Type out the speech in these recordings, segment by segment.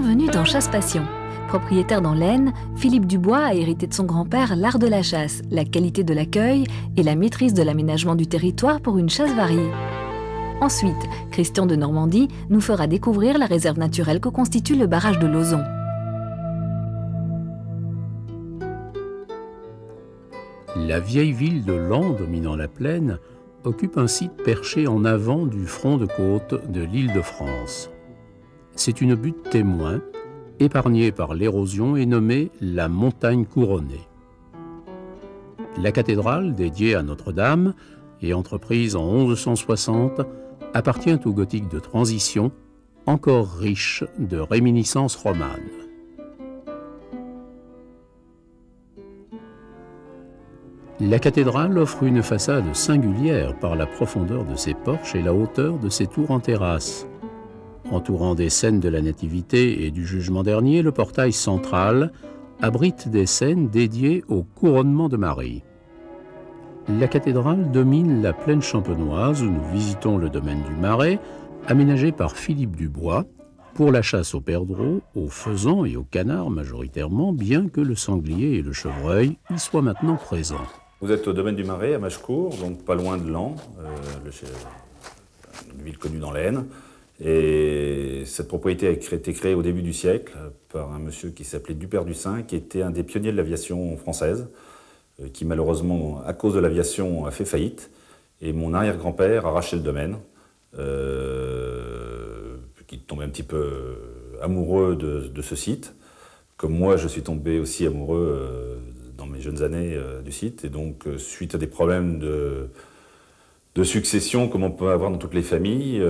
Bienvenue dans Chasse Passion. Propriétaire dans l'Aisne, Philippe Dubois a hérité de son grand-père l'art de la chasse, la qualité de l'accueil et la maîtrise de l'aménagement du territoire pour une chasse variée. Ensuite, Christian de Normandie nous fera découvrir la réserve naturelle que constitue le barrage de Lauzon. La vieille ville de Laon, dominant la plaine, occupe un site perché en avant du front de côte de l'Île-de-France. C'est une butte témoin, épargnée par l'érosion et nommée la Montagne Couronnée. La cathédrale, dédiée à Notre-Dame et entreprise en 1160, appartient au gothique de transition, encore riche de réminiscences romanes. La cathédrale offre une façade singulière par la profondeur de ses porches et la hauteur de ses tours en terrasse. Entourant des scènes de la Nativité et du Jugement dernier, le portail central abrite des scènes dédiées au couronnement de Marie. La cathédrale domine la plaine champenoise où nous visitons le domaine du Marais, aménagé par Philippe Dubois, pour la chasse aux perdreaux, aux faisans et aux canards majoritairement, bien que le sanglier et le chevreuil y soient maintenant présents. Vous êtes au domaine du Marais, à Machecourt, donc pas loin de Laon, une ville connue dans l'Aisne. Et cette propriété a été créée au début du siècle par un monsieur qui s'appelait Dupère-Dussin, qui était un des pionniers de l'aviation française, qui malheureusement, à cause de l'aviation, a fait faillite. Et mon arrière-grand-père a racheté le domaine, qui tombait un petit peu amoureux de ce site. Comme moi, je suis tombé aussi amoureux dans mes jeunes années du site. Et donc, suite à des problèmes de succession, comme on peut avoir dans toutes les familles,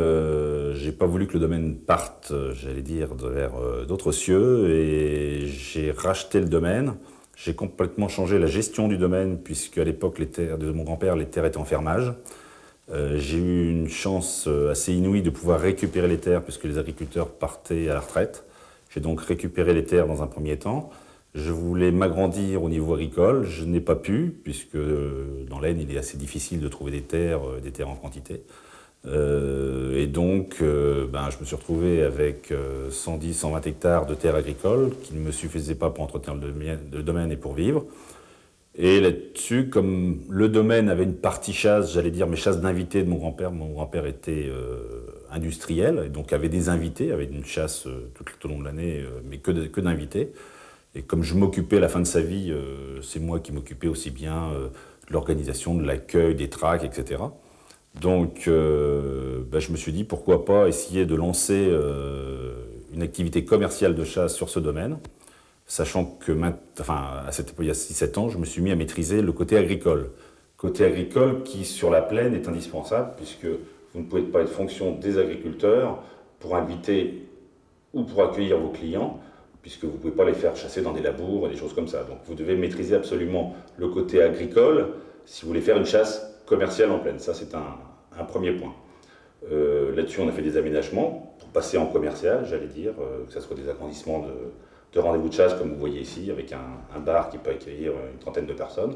j'ai pas voulu que le domaine parte, j'allais dire, vers d'autres cieux, et j'ai racheté le domaine. J'ai complètement changé la gestion du domaine, puisque à l'époque, les terres de mon grand-père, les terres étaient en fermage. J'ai eu une chance assez inouïe de pouvoir récupérer les terres, puisque les agriculteurs partaient à la retraite. J'ai donc récupéré les terres dans un premier temps. Je voulais m'agrandir au niveau agricole, je n'ai pas pu, puisque dans l'Aisne, il est assez difficile de trouver des terres en quantité. Et donc, je me suis retrouvé avec 110, 120 hectares de terres agricoles qui ne me suffisaient pas pour entretenir le domaine et pour vivre. Et là-dessus, comme le domaine avait une partie chasse, j'allais dire mes chasses d'invités de mon grand-père était industriel, et donc avait des invités, avait une chasse tout au long de l'année, mais que d'invités. Et comme je m'occupais à la fin de sa vie, c'est moi qui m'occupais aussi bien de l'organisation, de l'accueil, des tracts, etc. Donc je me suis dit pourquoi pas essayer de lancer une activité commerciale de chasse sur ce domaine, sachant que à cette époque, il y a 6-7 ans, je me suis mis à maîtriser le côté agricole. Côté agricole qui, sur la plaine, est indispensable, puisque vous ne pouvez pas être fonction des agriculteurs pour inviter ou pour accueillir vos clients, puisque vous ne pouvez pas les faire chasser dans des labours et des choses comme ça. Donc vous devez maîtriser absolument le côté agricole si vous voulez faire une chasse commerciale en plaine. Ça, c'est un premier point. Là-dessus, on a fait des aménagements pour passer en commercial, j'allais dire, que ce soit des agrandissements de rendez-vous de chasse, comme vous voyez ici, avec un bar qui peut accueillir une trentaine de personnes,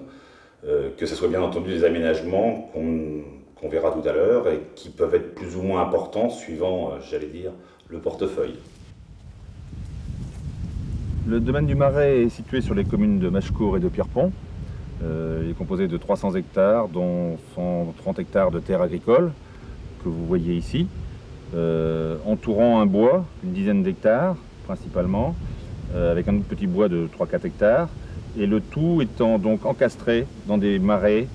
que ce soit bien entendu des aménagements qu'on verra tout à l'heure et qui peuvent être plus ou moins importants suivant, j'allais dire, le portefeuille. Le domaine du Marais est situé sur les communes de Machecourt et de Pierrepont. Il est composé de 300 hectares, dont 130 hectares de terres agricoles, que vous voyez ici, entourant un bois, une dizaine d'hectares principalement, avec un autre petit bois de 3-4 hectares, et le tout étant donc encastré dans des marais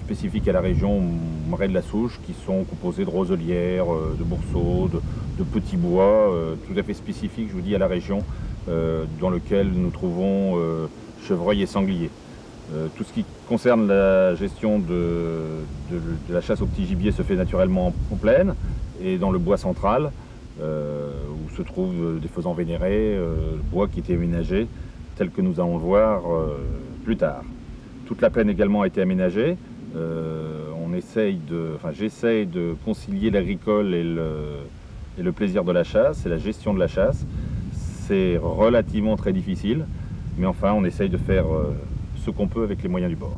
spécifiques à la région, marais de la Souche, qui sont composés de roselières, de bourseaux, de petits bois, tout à fait spécifiques, je vous dis, à la région, dans lequel nous trouvons chevreuil et sanglier. Tout ce qui concerne la gestion de la chasse au petit gibier se fait naturellement en plaine et dans le bois central, où se trouvent des faisans vénérés, le bois qui était aménagé, tel que nous allons le voir plus tard. Toute la plaine également a été aménagée. J'essaye de concilier l'agricole et le plaisir de la chasse et la gestion de la chasse. C'est relativement très difficile, mais enfin on essaye de faire ce qu'on peut avec les moyens du bord.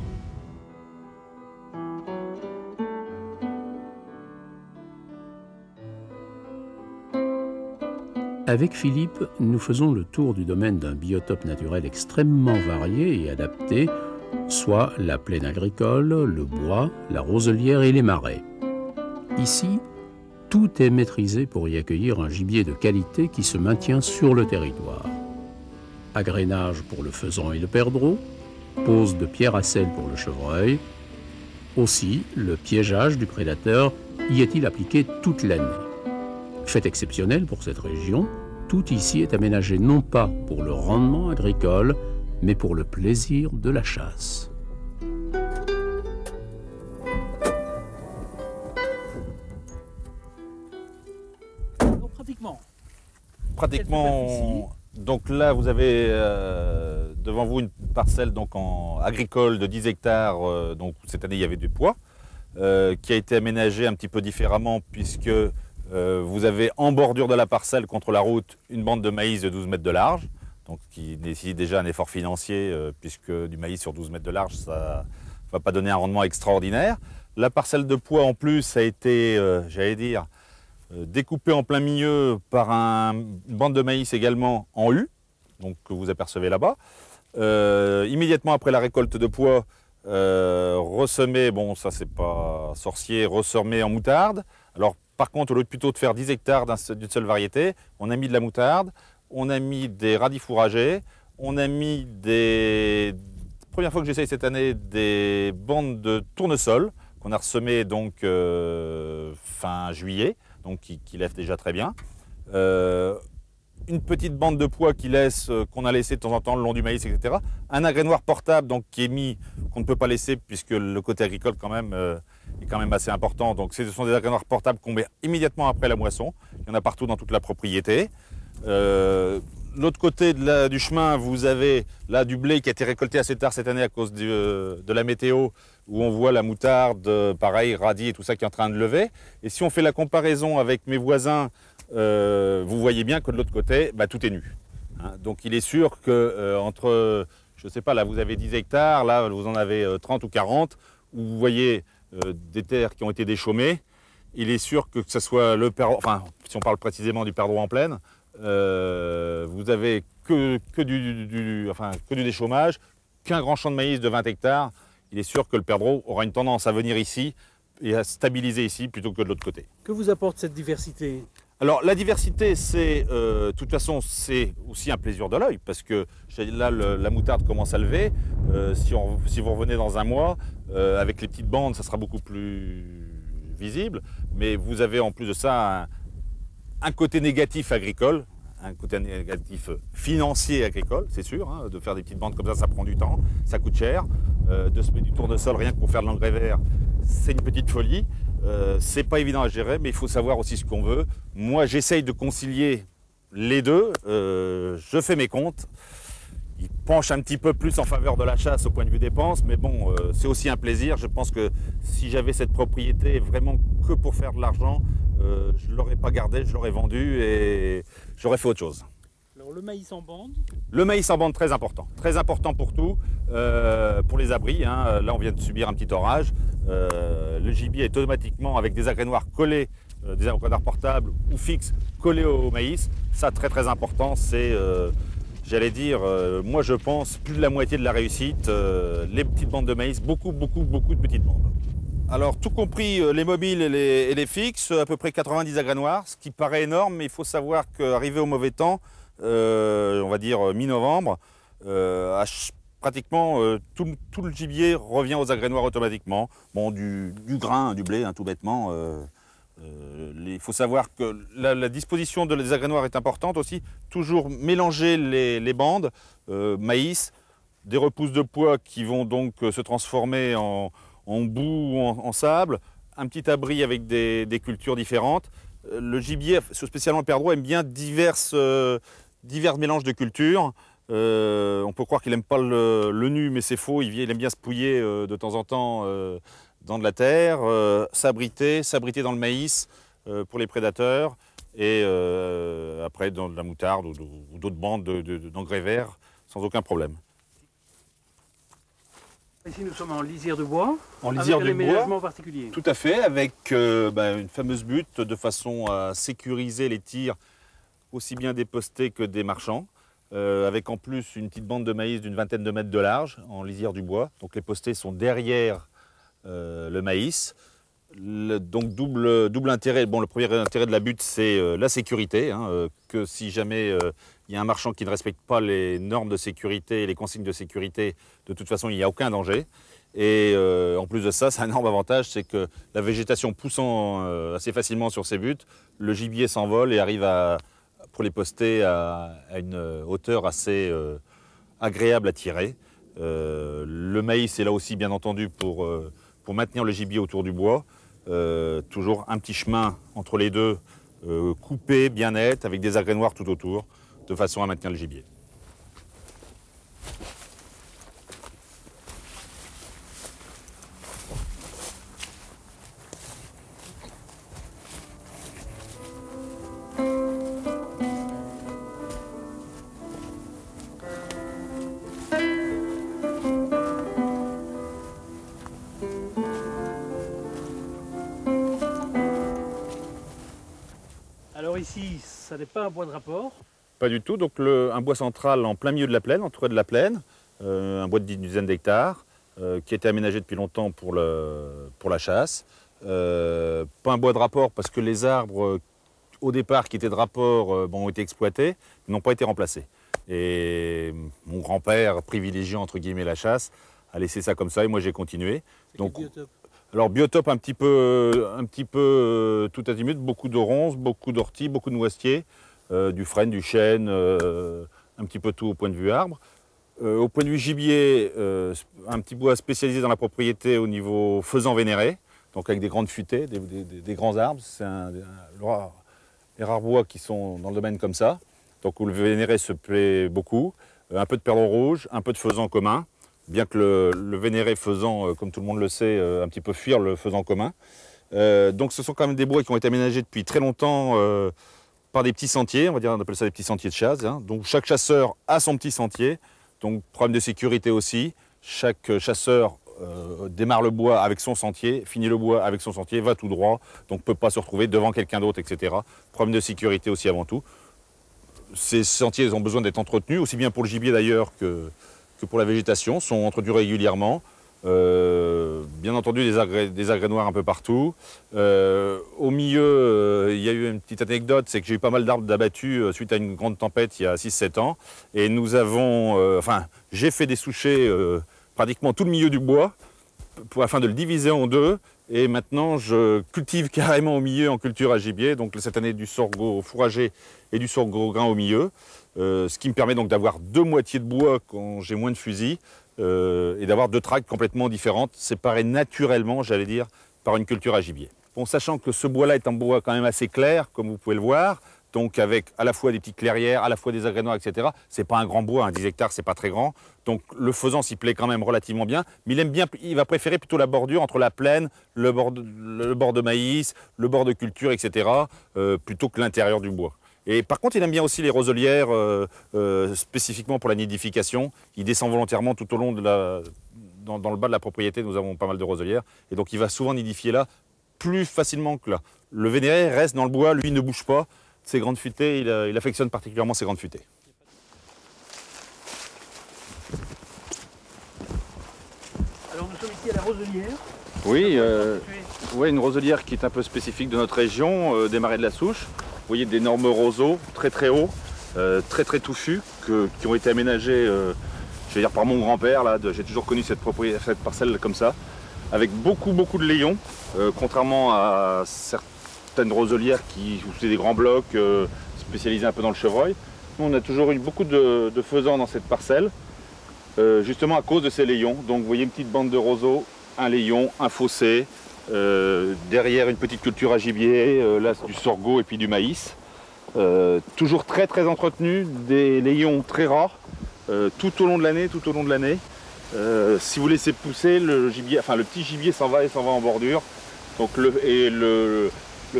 Avec Philippe, nous faisons le tour du domaine d'un biotope naturel extrêmement varié et adapté, soit la plaine agricole, le bois, la roselière et les marais. Ici, tout est maîtrisé pour y accueillir un gibier de qualité qui se maintient sur le territoire. Agrénage pour le faisan et le perdreau, pose de pierre à sel pour le chevreuil. Aussi, le piégeage du prédateur y est-il appliqué toute l'année. Fait exceptionnel pour cette région, tout ici est aménagé non pas pour le rendement agricole, mais pour le plaisir de la chasse. Donc Pratiquement, donc là vous avez devant vous une parcelle donc agricole de 10 hectares, donc cette année il y avait du pois, qui a été aménagée un petit peu différemment puisque vous avez en bordure de la parcelle contre la route une bande de maïs de 12 mètres de large, donc qui nécessite déjà un effort financier puisque du maïs sur 12 mètres de large ça ne va pas donner un rendement extraordinaire. La parcelle de pois en plus a été, j'allais dire, découpée en plein milieu par une bande de maïs également en U, donc que vous apercevez là-bas. Immédiatement après la récolte de pois, ressemer, bon ça c'est pas sorcier, ressemer en moutarde. Alors par contre, au lieu plutôt de faire 10 hectares d'une seule variété, on a mis de la moutarde, on a mis des radis fourragers, on a mis première fois que j'essaye cette année, des bandes de tournesol qu'on a ressemées donc fin juillet, donc qui lèvent déjà très bien. Une petite bande de pois qu'on a laissé de temps en temps le long du maïs, etc. Un agrénoir portable donc qui est mis, qu'on ne peut pas laisser puisque le côté agricole quand même est quand même assez important. Donc ce sont des agrénoirs portables qu'on met immédiatement après la moisson. Il y en a partout dans toute la propriété. L'autre côté du chemin, vous avez là du blé qui a été récolté assez tard cette année à cause de la météo, où on voit la moutarde, pareil, radis et tout ça qui est en train de lever. Et si on fait la comparaison avec mes voisins, vous voyez bien que de l'autre côté, bah, tout est nu. Hein. Donc il est sûr que entre, je ne sais pas, là vous avez 10 hectares, là vous en avez 30 ou 40, où vous voyez des terres qui ont été déchaumées. Il est sûr que ce soit le perdreau, enfin si on parle précisément du perdreau en plaine, vous avez que du déchaumage, qu'un grand champ de maïs de 20 hectares. Il est sûr que le perdreau aura une tendance à venir ici et à stabiliser ici plutôt que de l'autre côté. Que vous apporte cette diversité? Alors la diversité, c'est, de toute façon, c'est aussi un plaisir de l'œil parce que là, la moutarde commence à lever. Si vous revenez dans un mois, avec les petites bandes, ça sera beaucoup plus visible. Mais vous avez en plus de ça un côté négatif agricole, un côté négatif financier agricole, c'est sûr. Hein, de faire des petites bandes comme ça prend du temps, ça coûte cher. De se mettre du tournesol rien que pour faire de l'engrais vert, c'est une petite folie. C'est pas évident à gérer, mais il faut savoir aussi ce qu'on veut. Moi, j'essaye de concilier les deux. Je fais mes comptes. Ils penchent un petit peu plus en faveur de la chasse au point de vue dépenses, mais bon, c'est aussi un plaisir. Je pense que si j'avais cette propriété vraiment que pour faire de l'argent, je ne l'aurais pas gardé, je l'aurais vendu et j'aurais fait autre chose. Alors le maïs en bande? Le maïs en bande, très important pour tout, pour les abris. Hein. Là, on vient de subir un petit orage. Le gibier est automatiquement avec des agrénoirs collés, des agrénoirs portables ou fixes collés au maïs. Ça, très important, c'est, j'allais dire, moi je pense, plus de la moitié de la réussite. Les petites bandes de maïs, beaucoup de petites bandes. Alors, tout compris, les mobiles et les fixes, à peu près 90 agrénoirs, ce qui paraît énorme, mais il faut savoir qu'arrivé au mauvais temps, on va dire mi-novembre, pratiquement tout le gibier revient aux agrénoirs automatiquement. Bon, du grain, du blé, hein, tout bêtement. Il faut savoir que la disposition des agrénoirs est importante aussi. Toujours mélanger les bandes, maïs, des repousses de pois qui vont donc se transformer en boue ou en sable, un petit abri avec des cultures différentes. Le gibier, spécialement le perdreau, aime bien divers mélanges de cultures. On peut croire qu'il n'aime pas le nu, mais c'est faux. Il aime bien se pouiller de temps en temps dans de la terre, s'abriter dans le maïs pour les prédateurs, et après dans de la moutarde ou d'autres bandes d'engrais verts, sans aucun problème. Ici, nous sommes en lisière de bois, en lisière avec un de aménagement bois, particulier. Tout à fait, avec une fameuse butte de façon à sécuriser les tirs aussi bien des postés que des marchands, avec en plus une petite bande de maïs d'une vingtaine de mètres de large en lisière du bois. Donc les postés sont derrière le maïs. Donc double intérêt. Bon, le premier intérêt de la butte, c'est la sécurité, hein, que si jamais il y a un marchand qui ne respecte pas les normes de sécurité et les consignes de sécurité, de toute façon, il n'y a aucun danger. Et en plus de ça, c'est un énorme avantage, c'est que la végétation poussant assez facilement sur ces buttes, le gibier s'envole et arrive pour les poster à une hauteur assez agréable à tirer. Le maïs est là aussi, bien entendu, pour maintenir le gibier autour du bois. Toujours un petit chemin entre les deux, coupé, bien net, avec des agrès noirs tout autour, de façon à maintenir le gibier. Alors ici, ça n'est pas un bois de rapport. Pas du tout, donc un bois central en plein milieu de la plaine, entouré de la plaine, un bois d'une dizaine d'hectares, qui a été aménagé depuis longtemps pour la chasse. Pas un bois de rapport parce que les arbres, au départ, qui étaient de rapport, ont été exploités, n'ont pas été remplacés. Et mon grand-père, privilégiant entre guillemets la chasse, a laissé ça comme ça et moi j'ai continué. Donc, alors biotope un petit peu tout azimut, beaucoup de ronces, beaucoup d'orties, beaucoup de noisetiers, du frêne, du chêne, un petit peu tout au point de vue arbre. Au point de vue gibier, un petit bois spécialisé dans la propriété au niveau faisan vénéré, donc avec des grandes futaies, des grands arbres. C'est les rares bois qui sont dans le domaine comme ça, donc où le vénéré se plaît beaucoup. Un peu de perles rouges, un peu de faisan commun, bien que le vénéré faisan, comme tout le monde le sait, un petit peu fuir le faisan commun. Donc ce sont quand même des bois qui ont été aménagés depuis très longtemps par des petits sentiers, on appelle ça des petits sentiers de chasse. Hein. Donc chaque chasseur a son petit sentier, donc problème de sécurité aussi. Chaque chasseur démarre le bois avec son sentier, finit le bois avec son sentier, va tout droit, donc ne peut pas se retrouver devant quelqu'un d'autre, etc. Problème de sécurité aussi avant tout. Ces sentiers ont besoin d'être entretenus, aussi bien pour le gibier d'ailleurs que pour la végétation, sont entretenus régulièrement. Bien entendu des agrès noirs un peu partout. Au milieu, il y a eu une petite anecdote, c'est que j'ai eu pas mal d'arbres d'abattus suite à une grande tempête il y a 6-7 ans. Et nous avons, j'ai fait des souchets pratiquement tout le milieu du bois afin de le diviser en deux. Et maintenant, je cultive carrément au milieu en culture à gibier. Donc cette année du sorgho fourragé et du sorgho grain au milieu. Ce qui me permet donc d'avoir deux moitiés de bois quand j'ai moins de fusils. Et d'avoir deux tracts complètement différentes, séparées naturellement, j'allais dire, par une culture à gibier. Bon, sachant que ce bois-là est un bois quand même assez clair, comme vous pouvez le voir, donc avec à la fois des petites clairières, à la fois des agrès noirs, etc. C'est pas un grand bois, 10 hectares, c'est pas très grand. Donc le faisan s'y plaît quand même relativement bien, mais il va préférer plutôt la bordure entre la plaine, le bord de maïs, le bord de culture, etc., plutôt que l'intérieur du bois. Et par contre, il aime bien aussi les roselières, spécifiquement pour la nidification. Il descend volontairement tout au long dans le bas de la propriété, nous avons pas mal de roselières. Et donc il va souvent nidifier là, plus facilement que là. Le vénéré reste dans le bois, lui ne bouge pas. Ses grandes futaies, il affectionne particulièrement ses grandes futaies. Alors nous sommes ici à la roselière. Oui, ouais, une roselière qui est un peu spécifique de notre région, des marais de la Souche. Vous voyez d'énormes roseaux, très très hauts, très touffus, qui ont été aménagés, je vais dire par mon grand-père. J'ai toujours connu cette parcelle comme ça, avec beaucoup de layons, contrairement à certaines roselières où c'est des grands blocs spécialisés un peu dans le chevreuil. Nous, on a toujours eu beaucoup de faisans dans cette parcelle, justement à cause de ces layons. Donc vous voyez une petite bande de roseaux, un layon, un fossé. Derrière une petite culture à gibier, là du sorgho et puis du maïs. Toujours très entretenu, des layons très rares, tout au long de l'année. Si vous laissez pousser, le petit gibier s'en va en bordure. Donc le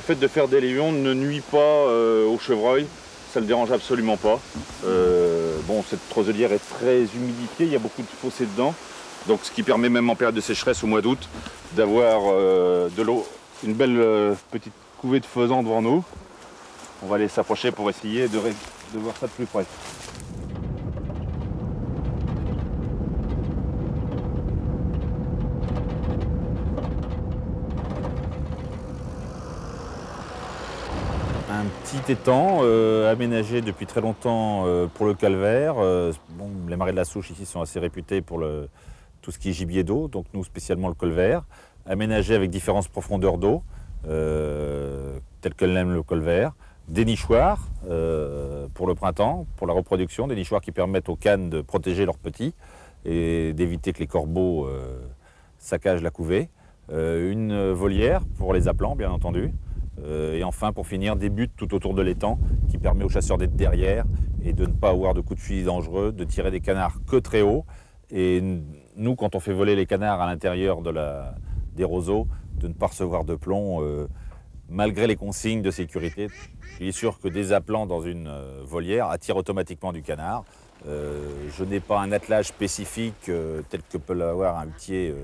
fait de faire des layons ne nuit pas au chevreuil, ça le dérange absolument pas. Bon, cette roselière est très humidifiée, il y a beaucoup de fossés dedans. Donc ce qui permet même en période de sécheresse au mois d'août d'avoir de l'eau, une belle petite couvée de faisan devant nous. On va aller s'approcher pour essayer de voir ça de plus près. Un petit étang aménagé depuis très longtemps pour le calvaire. Bon, les marais de la Souche ici sont assez réputés pour tout ce qui est gibier d'eau, donc nous spécialement le colvert. Aménagé avec différentes profondeurs d'eau, telles que l'aime le colvert. Des nichoirs pour le printemps, pour la reproduction, des nichoirs qui permettent aux cannes de protéger leurs petits et d'éviter que les corbeaux saccagent la couvée. Une volière pour les appelants, bien entendu. Et enfin, pour finir, des buttes tout autour de l'étang qui permet aux chasseurs d'être derrière et de ne pas avoir de coups de fusil dangereux, de tirer des canards que très haut. Et nous, quand on fait voler les canards à l'intérieur des roseaux, de ne pas recevoir de plomb, malgré les consignes de sécurité. Il est sûr que des appelants dans une volière attirent automatiquement du canard. Je n'ai pas un attelage spécifique tel que peut l'avoir un huttier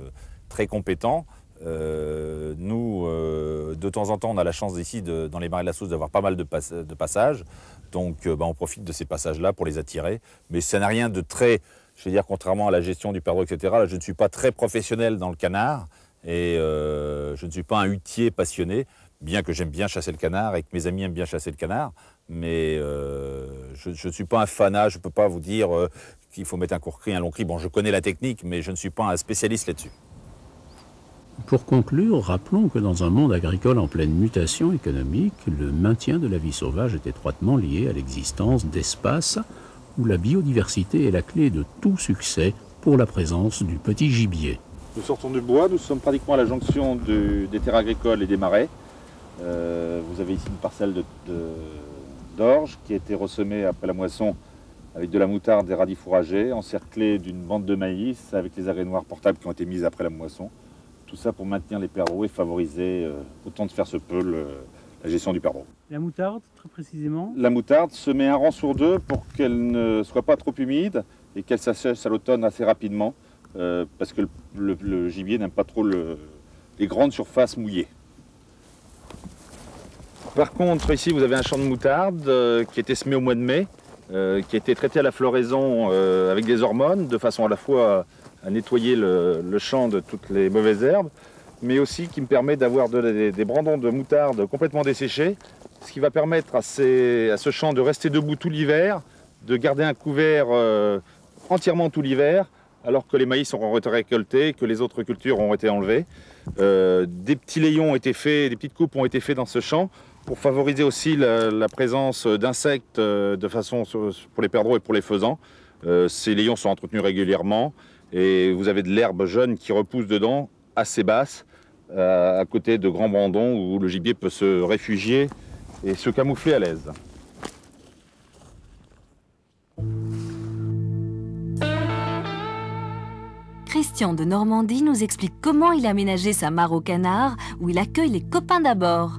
très compétent. Nous, de temps en temps, on a la chance ici, dans les marais de la Souche, d'avoir pas mal de passages. Donc, on profite de ces passages-là pour les attirer. Mais ça n'a rien de très, je veux dire, contrairement à la gestion du perdreau, etc., là, je ne suis pas très professionnel dans le canard et je ne suis pas un huttier passionné, bien que j'aime bien chasser le canard et que mes amis aiment bien chasser le canard. Mais je ne suis pas un fanat, je ne peux pas vous dire qu'il faut mettre un court cri, un long cri. Bon, je connais la technique, mais je ne suis pas un spécialiste là-dessus. Pour conclure, rappelons que dans un monde agricole en pleine mutation économique, le maintien de la vie sauvage est étroitement lié à l'existence d'espaces où la biodiversité est la clé de tout succès pour la présence du petit gibier. Nous sortons du bois, nous sommes pratiquement à la jonction des terres agricoles et des marais. Vous avez ici une parcelle d'orge qui a été ressemée après la moisson avec de la moutarde, des radis fourragés, encerclée d'une bande de maïs avec les arénoirs portables qui ont été mises après la moisson. Tout ça pour maintenir les perdreaux et favoriser autant de faire se peut la gestion du perdreau. La moutarde, très précisément? La moutarde se met un rang sur deux pour qu'elle ne soit pas trop humide et qu'elle s'assèche à l'automne assez rapidement parce que le gibier n'aime pas trop les grandes surfaces mouillées. Par contre, ici, vous avez un champ de moutarde qui a été semé au mois de mai, qui a été traité à la floraison avec des hormones, de façon à la fois à nettoyer le champ de toutes les mauvaises herbes, mais aussi qui me permet d'avoir des brandons de moutarde complètement desséchés, ce qui va permettre à ce champ de rester debout tout l'hiver, de garder un couvert entièrement tout l'hiver, alors que les maïs auront été récoltés, que les autres cultures ont été enlevées. Des petits layons ont été faits, des petites coupes ont été faites dans ce champ, pour favoriser aussi la présence d'insectes de façon pour les perdreaux et pour les faisans. Ces layons sont entretenus régulièrement et vous avez de l'herbe jeune qui repousse dedans, assez basse, à côté de grands brandons où le gibier peut se réfugier et se camoufler à l'aise. Christian de Normandie nous explique comment il a aménagé sa mare au canard, où il accueille les copains d'abord.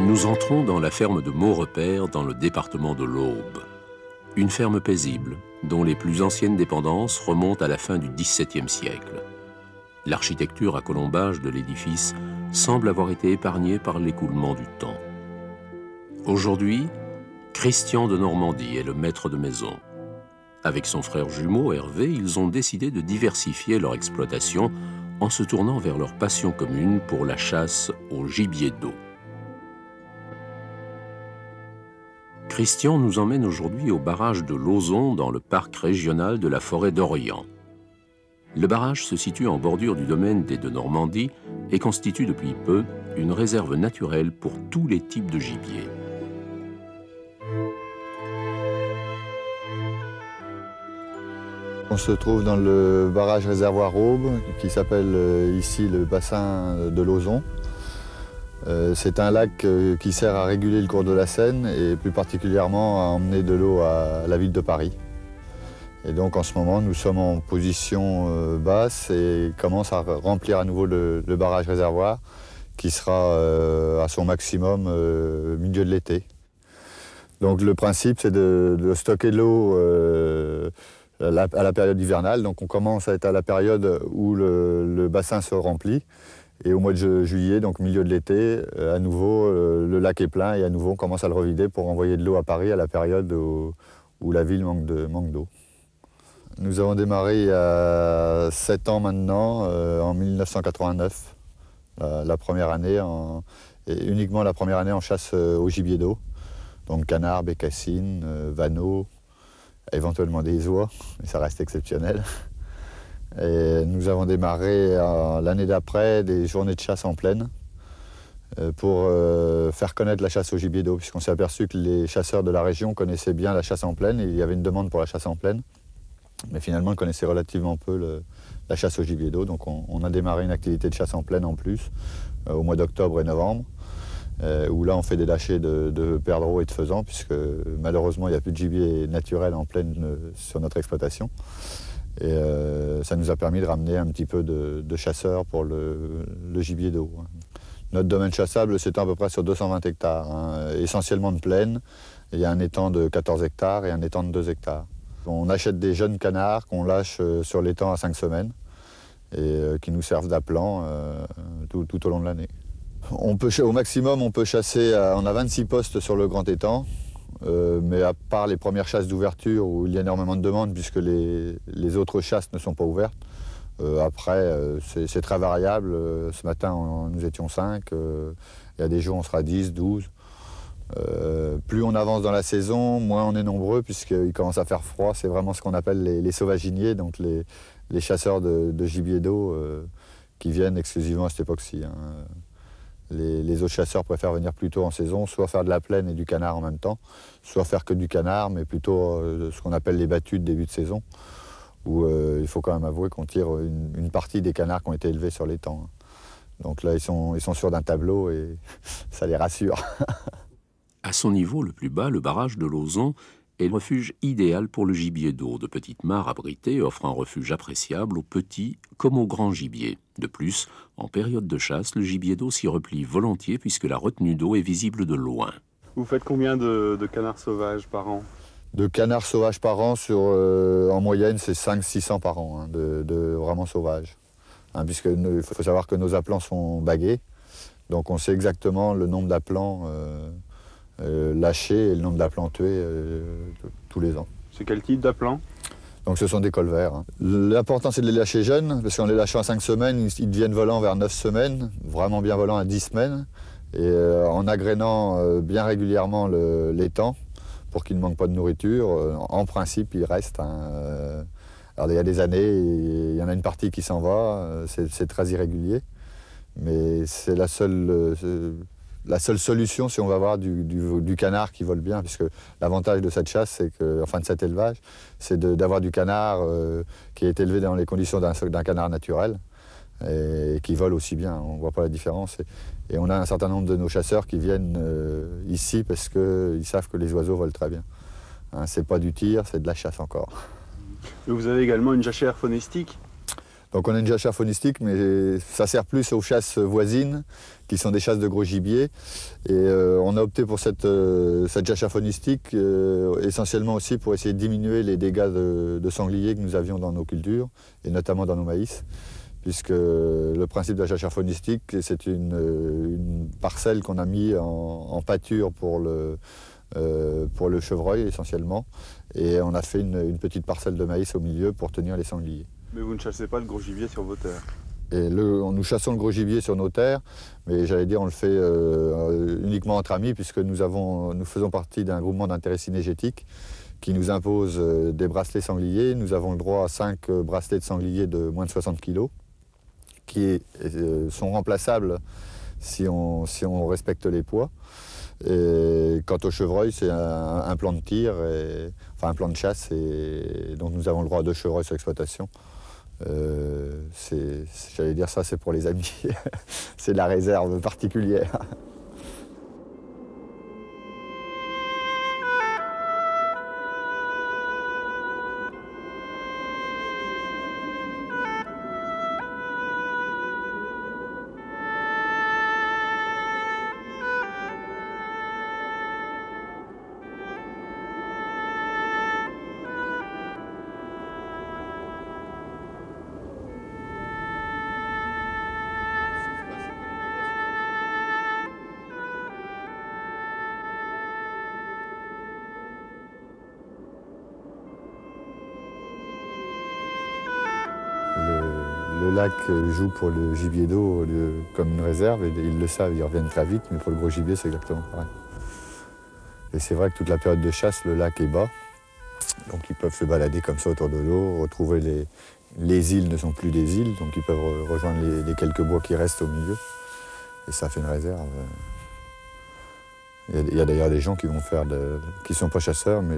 Nous entrons dans la ferme de Maurepaire, dans le département de l'Aube. Une ferme paisible, dont les plus anciennes dépendances remontent à la fin du XVIIe siècle. L'architecture à colombage de l'édifice semble avoir été épargnée par l'écoulement du temps. Aujourd'hui, Christian de Normandie est le maître de maison. Avec son frère jumeau Hervé, ils ont décidé de diversifier leur exploitation en se tournant vers leur passion commune pour la chasse au gibier d'eau. Christian nous emmène aujourd'hui au barrage de Lauzon dans le parc régional de la forêt d'Orient. Le barrage se situe en bordure du domaine des de Normandie et constitue depuis peu une réserve naturelle pour tous les types de gibier. On se trouve dans le barrage réservoir Aube qui s'appelle ici le bassin de Lauzon. C'est un lac qui sert à réguler le cours de la Seine et plus particulièrement à emmener de l'eau à la ville de Paris. Et donc en ce moment, nous sommes en position basse et commence à remplir à nouveau le barrage réservoir qui sera à son maximum milieu de l'été. Donc le principe, c'est de stocker de l'eau à la période hivernale. Donc on commence à être à la période où le bassin se remplit. Et au mois de juillet, donc milieu de l'été, à nouveau, le lac est plein et à nouveau on commence à le revider pour envoyer de l'eau à Paris à la période où la ville manque d'eau. Nous avons démarré il y a 7 ans maintenant, en 1989, la première année, et uniquement la première année en chasse au gibier d'eau. Donc canard, bécassine, vanneau, éventuellement des oies, mais ça reste exceptionnel. Et nous avons démarré l'année d'après des journées de chasse en plaine pour faire connaître la chasse au gibier d'eau, puisqu'on s'est aperçu que les chasseurs de la région connaissaient bien la chasse en plaine, et il y avait une demande pour la chasse en plaine. Mais finalement, ils connaissaient relativement peu la chasse au gibier d'eau, donc on a démarré une activité de chasse en plaine en plus, au mois d'octobre et novembre, où là on fait des lâchers de perdreaux et de faisans, puisque malheureusement il n'y a plus de gibier naturel en plaine sur notre exploitation. Et ça nous a permis de ramener un petit peu de chasseurs pour le gibier d'eau. Notre domaine chassable s'étend à peu près sur 220 hectares, hein, essentiellement de plaine. Il y a un étang de 14 hectares et un étang de 2 hectares. On achète des jeunes canards qu'on lâche sur l'étang à 5 semaines et qui nous servent d'appelant tout au long de l'année. Au maximum, on peut chasser, on a 26 postes sur le grand étang. Mais à part les premières chasses d'ouverture où il y a énormément de demandes puisque les autres chasses ne sont pas ouvertes, après c'est très variable. Ce matin nous étions 5, il y a des jours on sera 10, 12. Plus on avance dans la saison, moins on est nombreux puisqu'il commence à faire froid. C'est vraiment ce qu'on appelle les sauvaginiers, donc les chasseurs de gibier d'eau qui viennent exclusivement à cette époque-ci. Hein. Les autres chasseurs préfèrent venir plutôt en saison, soit faire de la plaine et du canard en même temps, soit faire que du canard, mais plutôt ce qu'on appelle les battues de début de saison, où il faut quand même avouer qu'on tire une partie des canards qui ont été élevés sur l'étang. Donc là, ils sont sûrs d'un tableau et ça les rassure. À son niveau le plus bas, le barrage de Lauzon est le refuge idéal pour le gibier d'eau. De petites mares abritées offrent un refuge appréciable aux petits comme aux grands gibiers. De plus, en période de chasse, le gibier d'eau s'y replie volontiers puisque la retenue d'eau est visible de loin. Vous faites combien de canards sauvages par an? De canards sauvages par an, en moyenne, c'est 500-600 par an, hein, de vraiment sauvages. Hein, puisqu'il faut savoir que nos appelants sont bagués, donc on sait exactement le nombre d'appelants lâchés et le nombre d'appelants tués tous les ans. C'est quel type d'appelant? Donc ce sont des colverts. Hein. L'important c'est de les lâcher jeunes, parce qu'en les lâchant à 5 semaines, ils deviennent volants vers 9 semaines, vraiment bien volants à 10 semaines, et en agrénant bien régulièrement l'étang, pour qu'ils ne manquent pas de nourriture, en principe ils restent. Hein. Alors il y a des années, il y en a une partie qui s'en va, c'est très irrégulier, mais c'est la seule solution si on va avoir du canard qui vole bien, puisque l'avantage de cette chasse, de cet élevage, c'est d'avoir du canard qui est élevé dans les conditions d'un canard naturel et qui vole aussi bien. On ne voit pas la différence. Et on a un certain nombre de nos chasseurs qui viennent ici parce qu'ils savent que les oiseaux volent très bien. Hein, c'est pas du tir, c'est de la chasse encore. Et vous avez également une jachère faunistique? Donc on a une jachère faunistique, mais ça sert plus aux chasses voisines, qui sont des chasses de gros gibier. Et on a opté pour cette jachère faunistique, essentiellement aussi pour essayer de diminuer les dégâts de sangliers que nous avions dans nos cultures, et notamment dans nos maïs. Puisque le principe de la jachère faunistique, c'est une parcelle qu'on a mis en pâture pour le chevreuil essentiellement. Et on a fait une petite parcelle de maïs au milieu pour tenir les sangliers. Mais vous ne chassez pas le gros gibier sur vos terres? Et nous chassons le gros gibier sur nos terres, mais j'allais dire on le fait uniquement entre amis, puisque nous faisons partie d'un groupement d'intérêt cynégétique qui nous impose des bracelets sangliers. Nous avons le droit à 5 bracelets de sangliers de moins de 60 kg, qui sont remplaçables si on respecte les poids. Et quant au chevreuil, c'est un plan de tir, un plan de chasse, et donc nous avons le droit à 2 chevreuils sur l'exploitation. J'allais dire ça, c'est pour les amis. C'est de la réserve particulière. Le lac joue pour le gibier d'eau comme une réserve, et ils le savent, ils reviennent très vite, mais pour le gros gibier, c'est exactement pareil. Et c'est vrai que toute la période de chasse, le lac est bas, donc ils peuvent se balader comme ça autour de l'eau, retrouver les îles ne sont plus des îles, donc ils peuvent rejoindre les quelques bois qui restent au milieu, et ça fait une réserve. Il y a d'ailleurs des gens qui vont faire, qui ne sont pas chasseurs, mais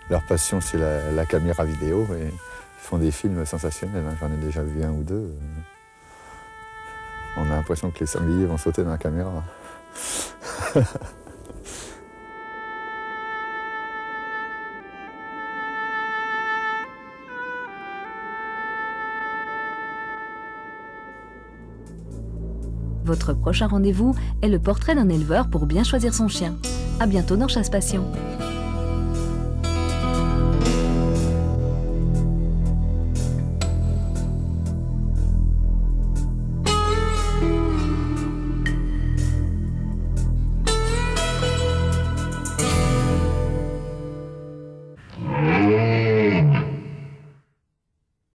leur passion c'est la caméra vidéo, et ils font des films sensationnels, hein. J'en ai déjà vu un ou deux. On a l'impression que les sangliers vont sauter dans la caméra. Votre prochain rendez-vous est le portrait d'un éleveur pour bien choisir son chien. À bientôt dans Chasse Passion.